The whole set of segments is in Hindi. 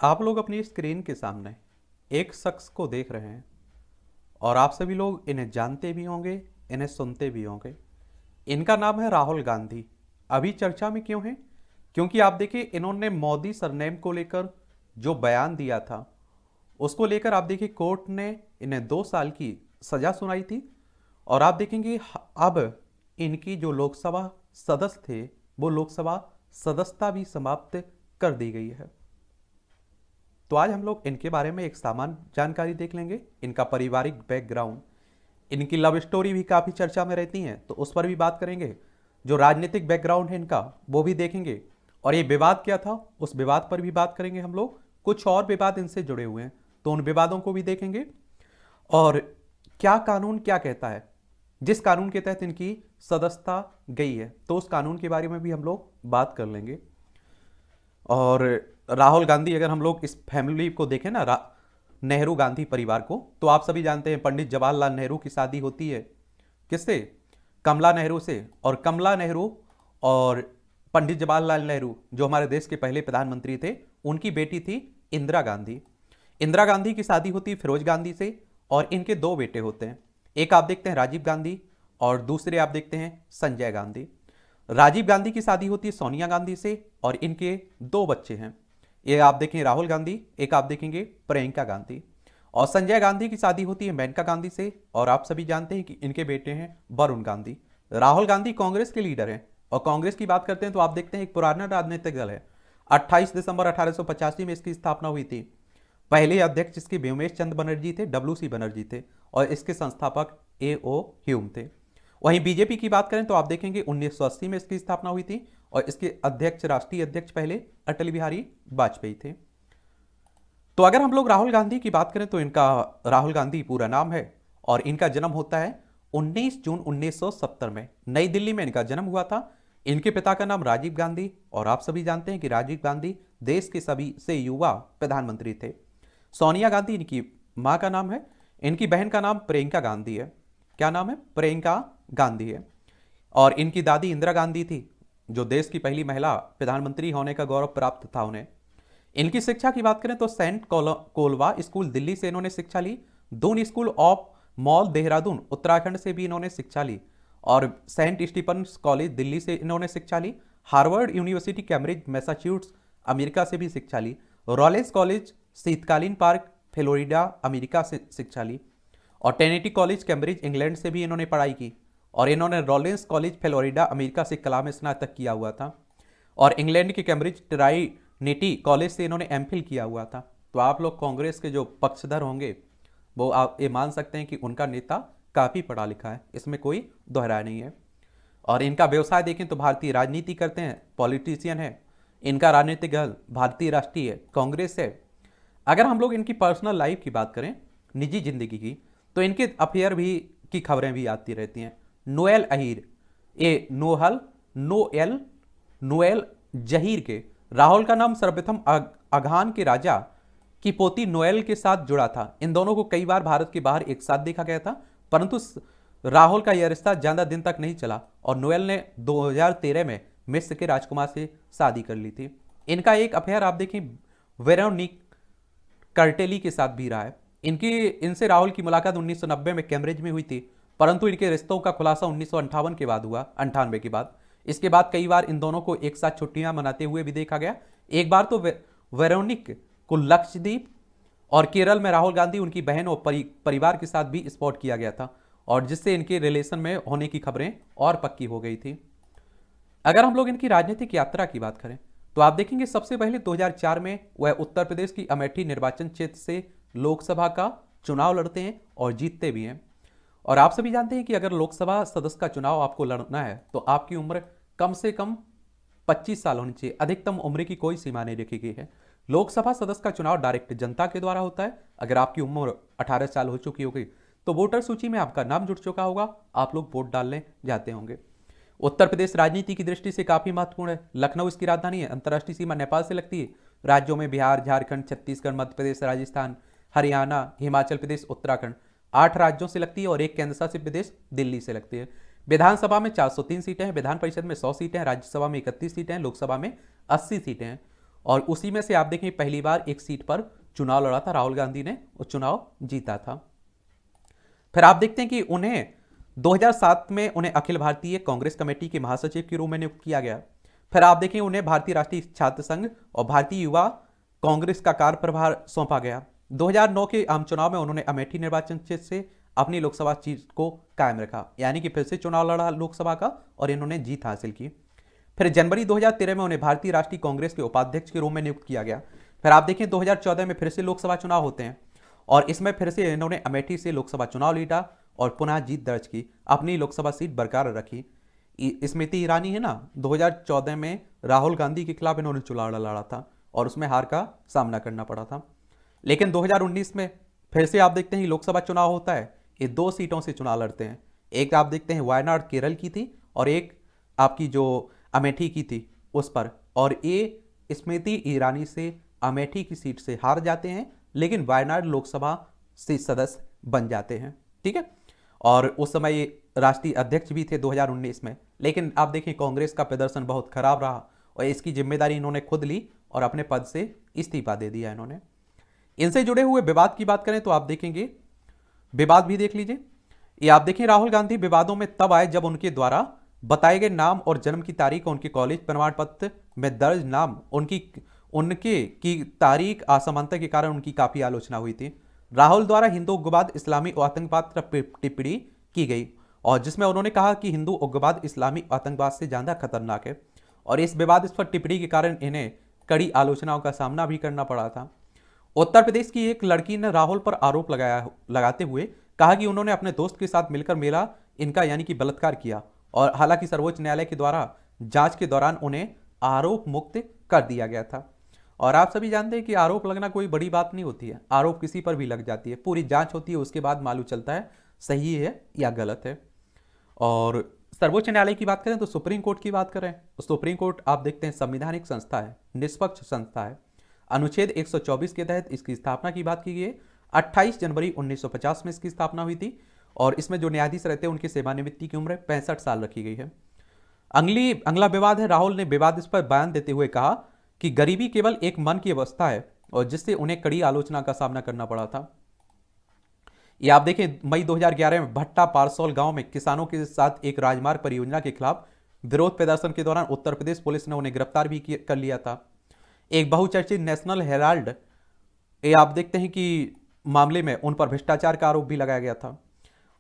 आप लोग अपनी स्क्रीन के सामने एक शख्स को देख रहे हैं और आप सभी लोग इन्हें जानते भी होंगे, इन्हें सुनते भी होंगे। इनका नाम है राहुल गांधी। अभी चर्चा में क्यों है? क्योंकि आप देखिए, इन्होंने मोदी सरनेम को लेकर जो बयान दिया था उसको लेकर आप देखिए कोर्ट ने इन्हें 2 साल की सजा सुनाई थी। और आप देखेंगे अब इनकी जो लोकसभा सदस्य थे वो लोकसभा सदस्यता भी समाप्त कर दी गई है। तो आज हम लोग इनके बारे में एक सामान्य जानकारी देख लेंगे, इनका पारिवारिक बैकग्राउंड, इनकी लव स्टोरी भी काफ़ी चर्चा में रहती हैं तो उस पर भी बात करेंगे। जो राजनीतिक बैकग्राउंड है इनका वो भी देखेंगे। और ये विवाद क्या था उस विवाद पर भी बात करेंगे हम लोग। कुछ और विवाद इनसे जुड़े हुए हैं तो उन विवादों को भी देखेंगे। और क्या कानून क्या कहता है, जिस कानून के तहत इनकी सदस्यता गई है तो उस कानून के बारे में भी हम लोग बात कर लेंगे। और राहुल गांधी, अगर हम लोग इस फैमिली को देखें ना, नेहरू गांधी परिवार को, तो आप सभी जानते हैं पंडित जवाहरलाल नेहरू की शादी होती है किससे? कमला नेहरू से। और कमला नेहरू और पंडित जवाहरलाल नेहरू जो हमारे देश के पहले प्रधानमंत्री थे, उनकी बेटी थी इंदिरा गांधी। इंदिरा गांधी की शादी होती है फिरोज गांधी से और इनके 2 बेटे होते हैं। एक आप देखते हैं राजीव गांधी और दूसरे आप देखते हैं संजय गांधी। राजीव गांधी की शादी होती है सोनिया गांधी से और इनके 2 बच्चे हैं। ये आप देखें राहुल गांधी, एक आप देखेंगे प्रियंका गांधी। और संजय गांधी की शादी होती है मेनका गांधी से और आप सभी जानते हैं कि इनके बेटे हैं वरुण गांधी। राहुल गांधी कांग्रेस के लीडर हैं और कांग्रेस की बात करते हैं तो आप देखते हैं एक पुराना राजनीतिक दल है। 28 दिसंबर 1885 में इसकी स्थापना हुई थी। पहले अध्यक्ष इसके व्योमेश चंद्र बनर्जी थे, WC बनर्जी थे और इसके संस्थापक A.O. ह्यूम थे। वहीं बीजेपी की बात करें तो आप देखेंगे 1980 में इसकी स्थापना हुई थी और इसके अध्यक्ष, राष्ट्रीय अध्यक्ष पहले अटल बिहारी वाजपेयी थे। तो अगर हम लोग राहुल गांधी की बात करें तो इनका राहुल गांधी पूरा नाम है और इनका जन्म होता है 19 जून 1970 में। नई दिल्ली में इनका जन्म हुआ था। इनके पिता का नाम राजीव गांधी और आप सभी जानते हैं कि राजीव गांधी देश के सभी से युवा प्रधानमंत्री थे। सोनिया गांधी इनकी मां का नाम है। इनकी बहन का नाम प्रियंका गांधी है। क्या नाम है? प्रियंका गांधी है। और इनकी दादी इंदिरा गांधी थी जो देश की पहली महिला प्रधानमंत्री होने का गौरव प्राप्त था उन्हें। इनकी शिक्षा की बात करें तो सेंट कोलवा स्कूल दिल्ली से इन्होंने शिक्षा ली। Doon school of mall Dehradun Uttarakhand से भी इन्होंने शिक्षा ली। और सेंट स्टीफन्स कॉलेज दिल्ली से इन्होंने शिक्षा ली। Harvard university Cambridge Massachusetts America से भी शिक्षा ली। रॉलेंस कॉलेज शीतकालीन पार्क फ्लोरिडा अमेरिका से शिक्षा ली। और ट्रिनिटी कॉलेज कैम्ब्रिज इंग्लैंड से भी इन्होंने पढ़ाई की। और इन्होंने रॉलेंस कॉलेज फ्लोरिडा अमेरिका से कला में स्नातक किया हुआ था। और इंग्लैंड के कैम्ब्रिज ट्राइनिटी कॉलेज से इन्होंने एमफिल किया हुआ था। तो आप लोग कांग्रेस के जो पक्षधर होंगे वो आप ये मान सकते हैं कि उनका नेता काफ़ी पढ़ा लिखा है, इसमें कोई दोहराया नहीं है। और इनका व्यवसाय देखें तो भारतीय राजनीति करते हैं, पॉलिटिशियन है। इनका राजनीतिक दल भारतीय राष्ट्रीय कांग्रेस है। अगर हम लोग इनकी पर्सनल लाइफ की बात करें, निजी जिंदगी की, तो इनके अफेयर भी की खबरें भी आती रहती हैं। नोएल अहीर, ए नोहल नोएल नोएल जहीर के राहुल का नाम सर्वप्रथम अघान के राजा की पोती नोएल के साथ जुड़ा था। इन दोनों को कई बार भारत के बाहर एक साथ देखा गया था, परंतु राहुल का यह रिश्ता ज्यादा दिन तक नहीं चला और नोएल ने 2013 में मिस्र के राजकुमार से शादी कर ली थी। इनका एक अफेयर आप देखें वेरोनिक कर्टेली के साथ भी रहा है। इनसे राहुल की मुलाकात 1990 में कैम्ब्रिज में हुई थी, परंतु इनके रिश्तों का खुलासा 1958 के बाद हुआ, 98 के बाद। इसके बाद कई बार इन दोनों को एक साथ छुट्टियां मनाते हुए भी देखा गया। एक बार तो वेरोनिक को लक्षद्वीप और केरल में राहुल गांधी, उनकी बहन और परिवार के साथ भी स्पॉट किया गया था और जिससे इनके रिलेशन में होने की खबरें और पक्की हो गई थी। अगर हम लोग इनकी राजनीतिक यात्रा की बात करें तो आप देखेंगे सबसे पहले 2004 में वह उत्तर प्रदेश की अमेठी निर्वाचन क्षेत्र से लोकसभा का चुनाव लड़ते हैं और जीतते भी हैं। और आप सभी जानते हैं कि अगर लोकसभा सदस्य का चुनाव आपको लड़ना है तो आपकी उम्र कम से कम 25 साल होनी चाहिए। अधिकतम उम्र की कोई सीमा नहीं रखी गई है। लोकसभा सदस्य का चुनाव डायरेक्ट जनता के द्वारा होता है। अगर आपकी उम्र 18 साल हो चुकी होगी तो वोटर सूची में आपका नाम जुड़ चुका होगा, आप लोग वोट डालने जाते होंगे। उत्तर प्रदेश राजनीति की दृष्टि से काफी महत्वपूर्ण है। लखनऊ इसकी राजधानी है। अंतर्राष्ट्रीय सीमा नेपाल से लगती है। राज्यों में बिहार, झारखंड, छत्तीसगढ़, मध्य प्रदेश, राजस्थान, हरियाणा, हिमाचल प्रदेश, उत्तराखंड 8 राज्यों से लगती है और एक केंद्र शासित प्रदेश दिल्ली से लगती है। विधानसभा में 403 सीटें हैं, विधान परिषद में 100 सीटें हैं, राज्यसभा में 31 सीटें हैं, लोकसभा में 80 सीटें हैं। और उसी में से आप देखें पहली बार एक सीट पर चुनाव लड़ा था राहुल गांधी ने और चुनाव जीता था। फिर आप देखते हैं कि उन्हें 2007 में उन्हें अखिल भारतीय कांग्रेस कमेटी के महासचिव के रूप में नियुक्त किया गया। फिर आप देखें उन्हें भारतीय राष्ट्रीय छात्र संघ और भारतीय युवा कांग्रेस का कार्यप्रभार सौंपा गया। 2009 के आम चुनाव में उन्होंने अमेठी निर्वाचन क्षेत्र से अपनी लोकसभा सीट को कायम रखा, यानी कि फिर से चुनाव लड़ा लोकसभा का और इन्होंने जीत हासिल की। फिर जनवरी 2013 में उन्हें भारतीय राष्ट्रीय कांग्रेस के उपाध्यक्ष के रूप में नियुक्त किया गया। फिर आप देखें 2014 में फिर से लोकसभा चुनाव होते हैं और इसमें फिर से इन्होंने अमेठी से लोकसभा चुनाव लड़ा और पुनः जीत दर्ज की, अपनी लोकसभा सीट बरकरार रखी। स्मृति ईरानी है ना, 2014 में राहुल गांधी के खिलाफ इन्होंने चुनाव लड़ा था और उसमें हार का सामना करना पड़ा था। लेकिन 2019 में फिर से आप देखते हैं लोकसभा चुनाव होता है, ये 2 सीटों से चुनाव लड़ते हैं। एक आप देखते हैं वायनाड केरल की थी और एक आपकी जो अमेठी की थी उस पर, और ये स्मृति ईरानी से अमेठी की सीट से हार जाते हैं लेकिन वायनाड लोकसभा से सदस्य बन जाते हैं। ठीक है, और उस समय ये राष्ट्रीय अध्यक्ष भी थे 2019 में। लेकिन आप देखें कांग्रेस का प्रदर्शन बहुत खराब रहा और इसकी जिम्मेदारी इन्होंने खुद ली और अपने पद से इस्तीफा दे दिया इन्होंने। इनसे जुड़े हुए विवाद की बात करें तो आप देखेंगे विवाद भी देख लीजिए। ये आप देखें राहुल गांधी विवादों में तब आए जब उनके द्वारा बताए गए नाम और जन्म की तारीख और उनके कॉलेज प्रमाण पत्र में दर्ज नाम उनके की तारीख असमानता के कारण उनकी काफी आलोचना हुई थी। राहुल द्वारा हिंदू उग्रवाद इस्लामी आतंकवाद पर टिप्पणी की गई और जिसमें उन्होंने कहा कि हिंदू उग्रवाद इस्लामी आतंकवाद से ज्यादा खतरनाक है और इस विवादास्पद टिप्पणी के कारण इन्हें कड़ी आलोचनाओं का सामना भी करना पड़ा था। उत्तर प्रदेश की एक लड़की ने राहुल पर आरोप लगाते हुए कहा कि उन्होंने अपने दोस्त के साथ मिलकर मेला इनका यानी कि बलात्कार किया और हालांकि सर्वोच्च न्यायालय के द्वारा जांच के दौरान उन्हें आरोप मुक्त कर दिया गया था। और आप सभी जानते हैं कि आरोप लगना कोई बड़ी बात नहीं होती है, आरोप किसी पर भी लग जाती है, पूरी जांच होती है, उसके बाद मालूम चलता है सही है या गलत है। और सर्वोच्च न्यायालय की बात करें तो सुप्रीम कोर्ट की बात करें तो सुप्रीम कोर्ट आप देखते हैं संवैधानिक संस्था है, निष्पक्ष संस्था है। अनुच्छेद 124 के तहत इसकी स्थापना की बात की गई है। 28 जनवरी 1950 में इसकी स्थापना हुई थी और इसमें जो न्यायाधीश रहते हैं उनकी सेवानिवृत्ति की उम्र 65 साल रखी गई है। अगला विवाद है, राहुल ने विवाद इस पर बयान देते हुए कहा कि गरीबी केवल एक मन की अवस्था है और जिससे उन्हें कड़ी आलोचना का सामना करना पड़ा था। ये आप देखें मई 2011 में भट्टा पारसौल गांव में किसानों के साथ एक राजमार्ग परियोजना के खिलाफ विरोध प्रदर्शन के दौरान उत्तर प्रदेश पुलिस ने उन्हें गिरफ्तार भी कर लिया था। एक बहुचर्चित नेशनल हेराल्ड ये आप देखते हैं कि मामले में उन पर भ्रष्टाचार का आरोप भी लगाया गया था।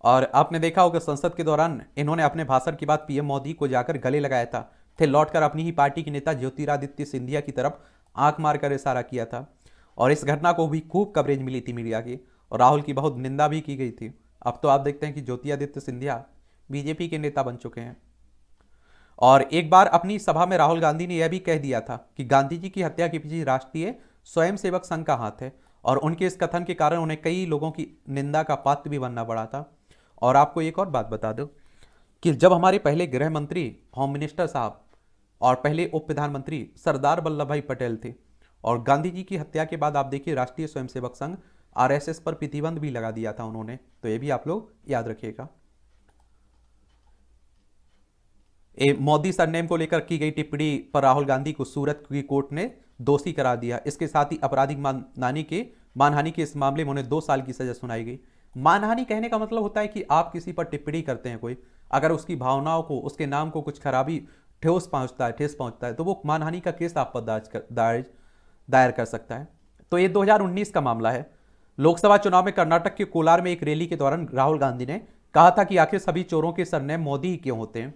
और आपने देखा होगा संसद के दौरान इन्होंने अपने भाषण के बाद पीएम मोदी को जाकर गले लगाया था, फिर लौटकर अपनी ही पार्टी के नेता ज्योतिरादित्य सिंधिया की तरफ आंख मारकर इशारा किया था और इस घटना को भी खूब कवरेज मिली थी मीडिया की और राहुल की बहुत निंदा भी की गई थी। अब तो आप देखते हैं कि ज्योतिरादित्य सिंधिया बीजेपी के नेता बन चुके हैं। और एक बार अपनी सभा में राहुल गांधी ने यह भी कह दिया था कि गांधी जी की हत्या के पीछे राष्ट्रीय स्वयंसेवक संघ का हाथ है और उनके इस कथन के कारण उन्हें कई लोगों की निंदा का पात्र भी बनना पड़ा था। और आपको एक और बात बता दो कि जब हमारे पहले गृह मंत्री होम मिनिस्टर साहब और पहले उप प्रधानमंत्री सरदार वल्लभ भाई पटेल थे और गांधी जी की हत्या के बाद आप देखिए राष्ट्रीय स्वयंसेवक संघ आरएसएस पर प्रतिबंध भी लगा दिया था उन्होंने, तो ये भी आप लोग याद रखिएगा। मोदी सरनेम को लेकर की गई टिप्पणी पर राहुल गांधी को सूरत की कोर्ट ने दोषी करार दिया। इसके साथ ही आपराधिक मानहानि के इस मामले में उन्हें 2 साल की सजा सुनाई गई। मानहानि कहने का मतलब होता है कि आप किसी पर टिप्पणी करते हैं, कोई अगर उसकी भावनाओं को उसके नाम को कुछ खराबी ठेस पहुंचता है तो वो मानहानि का केस आप पर दायर कर सकता है। तो ये 2019 का मामला है। लोकसभा चुनाव में कर्नाटक के कोलार में एक रैली के दौरान राहुल गांधी ने कहा था कि आखिर सभी चोरों के सरनेम मोदी ही क्यों होते हैं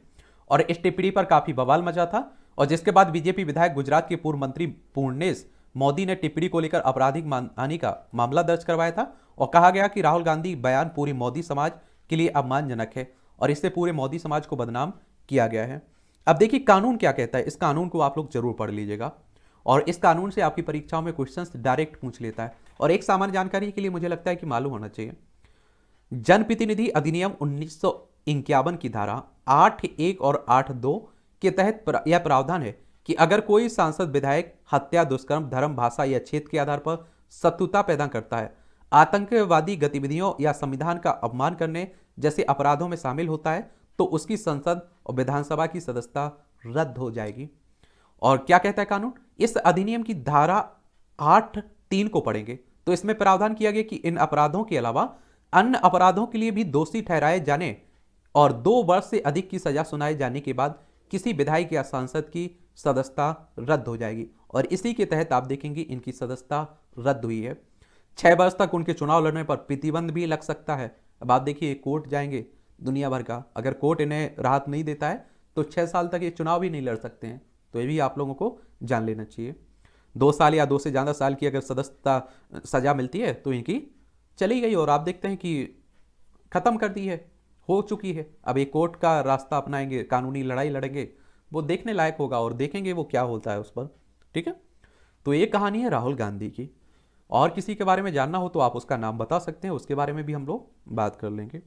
और इस टिप्पणी पर काफी बवाल मचा था और जिसके बाद बीजेपी विधायक गुजरात के पूर्व मंत्री पूर्णेश मोदी ने टिप्पणी को लेकर आपराधिक मानहानि का मामला दर्ज करवाया था और कहा गया कि राहुल गांधी बयान पूरी मोदी समाज के लिए अपमानजनक है और इससे पूरे मोदी समाज को बदनाम किया गया है। अब देखिए कानून क्या कहता है, इस कानून को आप लोग जरूर पढ़ लीजिएगा और इस कानून से आपकी परीक्षाओं में क्वेश्चंस डायरेक्ट पूछ लेता है। और एक सामान्य जानकारी के लिए मुझे लगता है कि मालूम होना चाहिए, जनप्रतिनिधि अधिनियम 1951 की धारा 8(1) और 8(2) के तहत यह प्रावधान है कि अगर कोई सांसद विधायक हत्या, दुष्कर्म, धर्म, भाषा या क्षेत्र के आधार पर शत्रुता पैदा करता है, आतंकवादी गतिविधियों या संविधान का अपमान करने जैसे अपराधों में शामिल होता है तो उसकी संसद और विधानसभा की सदस्यता रद्द हो जाएगी। और क्या कहता है कानून इस अधिनियम की धारा 8(3) को पढ़ेंगे तो इसमें प्रावधान किया गया कि इन अपराधों के अलावा अन्य अपराधों के लिए भी दोषी ठहराए जाने और 2 वर्ष से अधिक की सजा सुनाए जाने के बाद किसी विधायक या सांसद की सदस्यता रद्द हो जाएगी। और इसी के तहत आप देखेंगे इनकी सदस्यता रद्द हुई है। 6 वर्ष तक उनके चुनाव लड़ने पर प्रतिबंध भी लग सकता है। अब आप देखिए कोर्ट जाएंगे दुनिया भर का, अगर कोर्ट इन्हें राहत नहीं देता है तो 6 साल तक ये चुनाव भी नहीं लड़ सकते हैं। तो ये भी आप लोगों को जान लेना चाहिए। 2 साल या 2 से ज़्यादा साल की अगर सदस्यता सजा मिलती है तो इनकी चली गई और आप देखते हैं कि ख़त्म कर दी है, हो चुकी है। अब एक कोर्ट का रास्ता अपनाएंगे, कानूनी लड़ाई लड़ेंगे, वो देखने लायक होगा और देखेंगे वो क्या होता है उस पर। ठीक है, तो ये कहानी है राहुल गांधी की। और किसी के बारे में जानना हो तो आप उसका नाम बता सकते हैं, उसके बारे में भी हम लोग बात कर लेंगे।